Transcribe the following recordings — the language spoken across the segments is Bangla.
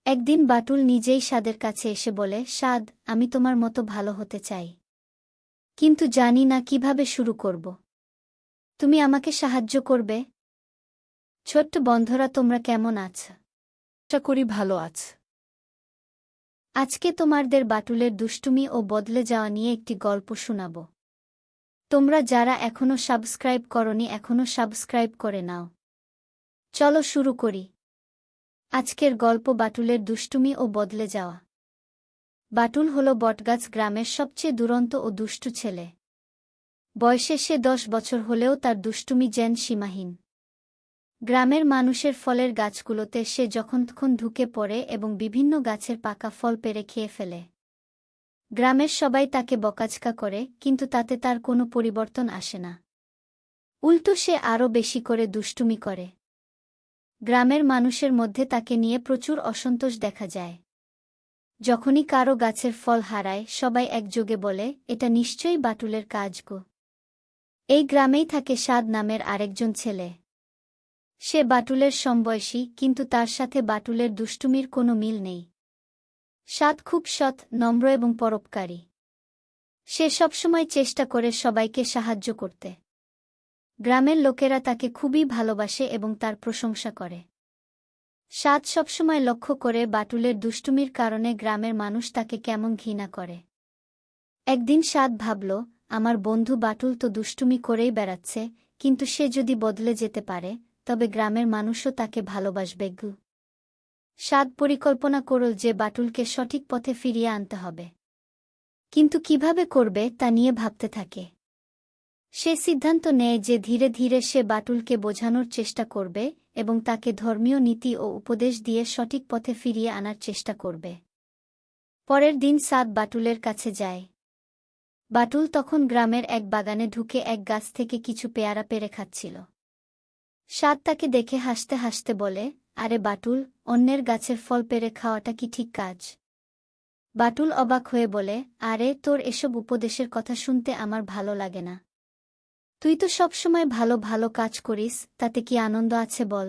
একদিন বাটুল নিজেই সাদের কাছে এসে বলে, সাদ, আমি তোমার মতো ভালো হতে চাই, কিন্তু জানি না কিভাবে শুরু করব। তুমি আমাকে সাহায্য করবে? ছোট্ট বন্ধুরা, তোমরা কেমন আছ? আশা করি ভালো আছ। আজকে তোমাদের বাটুলের দুষ্টুমি ও বদলে যাওয়া নিয়ে একটি গল্প শোনাব। তোমরা যারা এখনও সাবস্ক্রাইব করনি এখনও সাবস্ক্রাইব করে নাও। চলো শুরু করি। আজকের গল্প বাটুলের দুষ্টুমি ও বদলে যাওয়া। বাটুল হল বটগাছ গ্রামের সবচেয়ে দুরন্ত ও দুষ্টু ছেলে। বয়সে সে 10 বছর হলেও তার দুষ্টুমি যেন সীমাহীন। গ্রামের মানুষের ফলের গাছগুলোতে সে যখন তখন ঢুকে পড়ে এবং বিভিন্ন গাছের পাকা ফল পেড়ে খেয়ে ফেলে। গ্রামের সবাই তাকে বকাঝকা করে, কিন্তু তাতে তার কোনো পরিবর্তন আসে না। উল্টো সে আরও বেশি করে দুষ্টুমি করে। গ্রামের মানুষের মধ্যে তাকে নিয়ে প্রচুর অসন্তোষ দেখা যায়। যখনই কারো গাছের ফল হারায় সবাই একযোগে বলে, এটা নিশ্চয়ই বাটুলের কাজ গো। এই গ্রামেই থাকে সাদ নামের আরেকজন ছেলে। সে বাটুলের সমবয়সী, কিন্তু তার সাথে বাটুলের দুষ্টুমির কোনো মিল নেই। সাদ খুব সৎ, নম্র এবং পরোপকারী। সে সবসময় চেষ্টা করে সবাইকে সাহায্য করতে। গ্রামের লোকেরা তাকে খুবই ভালোবাসে এবং তার প্রশংসা করে। সাদ সবসময় লক্ষ্য করে বাটুলের দুষ্টুমির কারণে গ্রামের মানুষ তাকে কেমন ঘৃণা করে। একদিন সাদ ভাবল, আমার বন্ধু বাটুল তো দুষ্টুমি করেই বেড়াচ্ছে, কিন্তু সে যদি বদলে যেতে পারে তবে গ্রামের মানুষও তাকে ভালোবাসবে। সাদ পরিকল্পনা করল যে বাটুলকে সঠিক পথে ফিরিয়ে আনতে হবে। কিন্তু কিভাবে করবে তা নিয়ে ভাবতে থাকে। সে সিদ্ধান্ত নেয় যে ধীরে ধীরে সে বাটুলকে বোঝানোর চেষ্টা করবে এবং তাকে ধর্মীয় নীতি ও উপদেশ দিয়ে সঠিক পথে ফিরিয়ে আনার চেষ্টা করবে। পরের দিন সাদ বাটুলের কাছে যায়। বাটুল তখন গ্রামের এক বাগানে ঢুকে এক গাছ থেকে কিছু পেয়ারা পেড়ে খাচ্ছিল। সাদ তাকে দেখে হাসতে হাসতে বলে, আরে বাটুল, অন্যের গাছের ফল পেড়ে খাওয়াটা কি ঠিক কাজ? বাটুল অবাক হয়ে বলে, আরে, তোর এসব উপদেশের কথা শুনতে আমার ভালো লাগে না। তুই তো সবসময় ভালো ভালো কাজ করিস, তাতে কি আনন্দ আছে বল?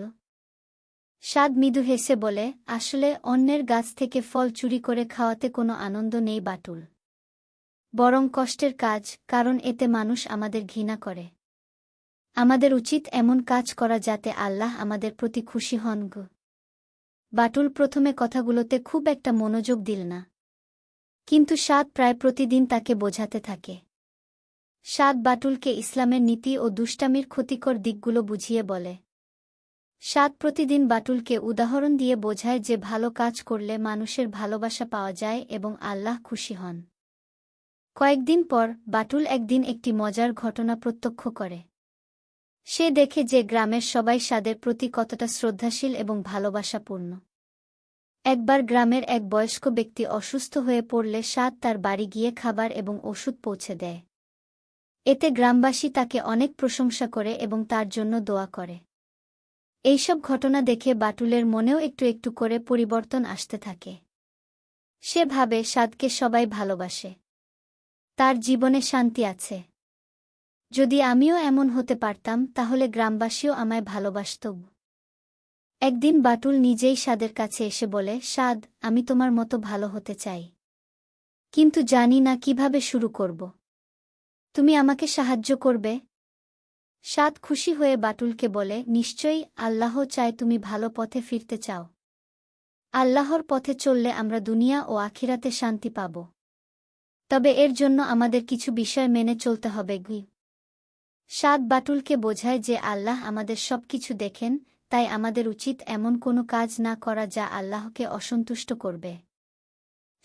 সাদ মৃদু হেসে বলে, আসলে অন্যের গাছ থেকে ফল চুরি করে খাওয়াতে কোনো আনন্দ নেই বাটুল। বরং কষ্টের কাজ, কারণ এতে মানুষ আমাদের ঘৃণা করে। আমাদের উচিত এমন কাজ করা যাতে আল্লাহ আমাদের প্রতি খুশি হন গো। বাটুল প্রথমে কথাগুলোতে খুব একটা মনোযোগ দিল না, কিন্তু সাদ প্রায় প্রতিদিন তাকে বোঝাতে থাকে। সাদ বাটুলকে ইসলামের নীতি ও দুষ্টামির ক্ষতিকর দিকগুলো বুঝিয়ে বলে। সাদ প্রতিদিন বাটুলকে উদাহরণ দিয়ে বোঝায় যে ভালো কাজ করলে মানুষের ভালোবাসা পাওয়া যায় এবং আল্লাহ খুশি হন। কয়েকদিন পর বাটুল একদিন একটি মজার ঘটনা প্রত্যক্ষ করে। সে দেখে যে গ্রামের সবাই সাদের প্রতি কতটা শ্রদ্ধাশীল এবং ভালোবাসাপূর্ণ। একবার গ্রামের এক বয়স্ক ব্যক্তি অসুস্থ হয়ে পড়লে সাদ তার বাড়ি গিয়ে খাবার এবং ওষুধ পৌঁছে দেয়। এতে গ্রামবাসী তাকে অনেক প্রশংসা করে এবং তার জন্য দোয়া করে। এইসব ঘটনা দেখে বাটুলের মনেও একটু একটু করে পরিবর্তন আসতে থাকে। সে ভাবে সাদকে সবাই ভালোবাসে, তার জীবনে শান্তি আছে। যদি আমিও এমন হতে পারতাম তাহলে গ্রামবাসীও আমায় ভালোবাসত। একদিন বাটুল নিজেই সাদের কাছে এসে বলে, সাদ, আমি তোমার মতো ভালো হতে চাই, কিন্তু জানি না কিভাবে শুরু করব। তুমি আমাকে সাহায্য করবে? সাদ খুশি হয়ে বাটুলকে বলে, নিশ্চয়ই, আল্লাহ চায় তুমি ভালো পথে ফিরতে চাও। আল্লাহর পথে চললে আমরা দুনিয়া ও আখিরাতে শান্তি পাব। তবে এর জন্য আমাদের কিছু বিষয় মেনে চলতে হবে। সাদ বাটুলকে বোঝায় যে আল্লাহ আমাদের সবকিছু দেখেন, তাই আমাদের উচিত এমন কোনো কাজ না করা যা আল্লাহকে অসন্তুষ্ট করবে।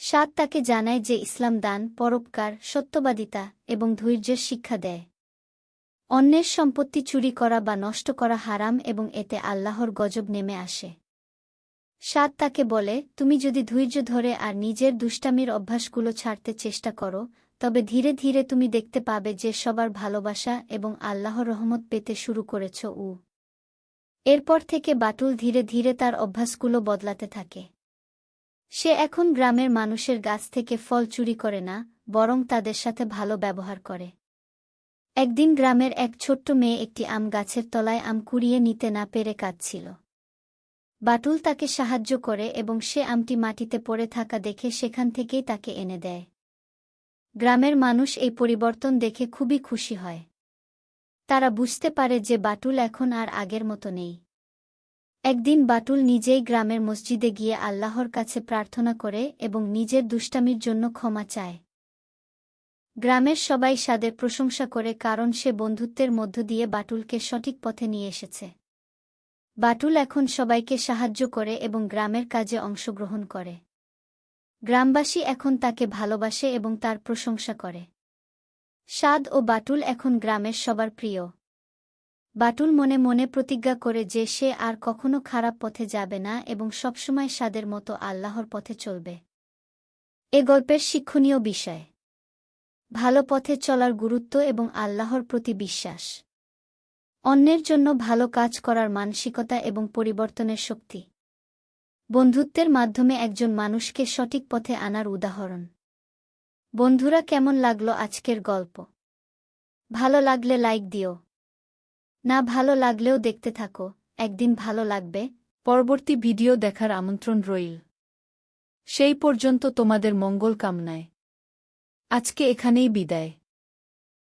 সাদ তাকে জানায় যে ইসলাম দান, পরোপকার, সত্যবাদিতা এবং ধৈর্যের শিক্ষা দেয়। অন্যের সম্পত্তি চুরি করা বা নষ্ট করা হারাম এবং এতে আল্লাহর গজব নেমে আসে। সাদ তাকে বলে, তুমি যদি ধৈর্য ধরে আর নিজের দুষ্টামির অভ্যাসগুলো ছাড়তে চেষ্টা করো, তবে ধীরে ধীরে তুমি দেখতে পাবে যে সবার ভালোবাসা এবং আল্লাহর রহমত পেতে শুরু করেছ। এরপর থেকে বাটুল ধীরে ধীরে তার অভ্যাসগুলো বদলাতে থাকে। সে এখন গ্রামের মানুষের গাছ থেকে ফল চুরি করে না, বরং তাদের সাথে ভালো ব্যবহার করে। একদিন গ্রামের এক ছোট্ট মেয়ে একটি আম গাছের তলায় আম কুড়িয়ে নিতে না পেরে কাঁদছিল। বাটুল তাকে সাহায্য করে এবং সে আমটি মাটিতে পড়ে থাকা দেখে সেখান থেকেই তাকে এনে দেয়। গ্রামের মানুষ এই পরিবর্তন দেখে খুবই খুশি হয়। তারা বুঝতে পারে যে বাটুল এখন আর আগের মতো নেই। একদিন বাটুল নিজেই গ্রামের মসজিদে গিয়ে আল্লাহর কাছে প্রার্থনা করে এবং নিজের দুষ্টামির জন্য ক্ষমা চায়। গ্রামের সবাই সাদের প্রশংসা করে কারণ সে বন্ধুত্বের মধ্য দিয়ে বাটুলকে সঠিক পথে নিয়ে এসেছে। বাটুল এখন সবাইকে সাহায্য করে এবং গ্রামের কাজে অংশগ্রহণ করে। গ্রামবাসী এখন তাকে ভালোবাসে এবং তার প্রশংসা করে। সাদ ও বাটুল এখন গ্রামের সবার প্রিয়। বাটুল মনে মনে প্রতিজ্ঞা করে যে সে আর কখনো খারাপ পথে যাবে না এবং সবসময় সাদের মতো আল্লাহর পথে চলবে। এ গল্পের শিক্ষণীয় বিষয়: ভালো পথে চলার গুরুত্ব এবং আল্লাহর প্রতি বিশ্বাস। অন্যের জন্য ভালো কাজ করার মানসিকতা এবং পরিবর্তনের শক্তি। বন্ধুত্বের মাধ্যমে একজন মানুষকে সঠিক পথে আনার উদাহরণ। বন্ধুরা, কেমন লাগলো আজকের গল্প? ভালো লাগলে লাইক দিও। না ভালো লাগলেও দেখতে থাকো, একদিন ভালো লাগবে। পরবর্তী ভিডিও দেখার আমন্ত্রণ রইল। সেই পর্যন্ত তোমাদের মঙ্গল কামনায় আজকে এখানেই বিদায়।